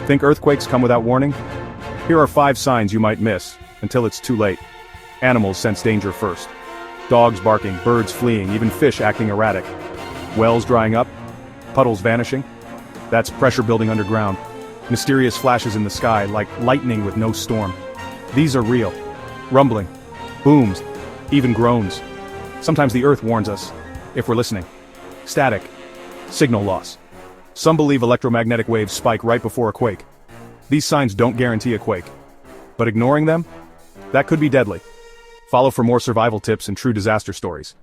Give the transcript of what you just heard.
Think earthquakes come without warning? Here are 5 signs you might miss, until it's too late. Animals sense danger first. Dogs barking, birds fleeing, even fish acting erratic. Wells drying up, puddles vanishing. That's pressure building underground. Mysterious flashes in the sky, like lightning with no storm. These are real. Rumbling, booms, even groans. Sometimes the earth warns us, if we're listening. Static, signal loss. Some believe electromagnetic waves spike right before a quake. These signs don't guarantee a quake. But ignoring them? That could be deadly. Follow for more survival tips and true disaster stories.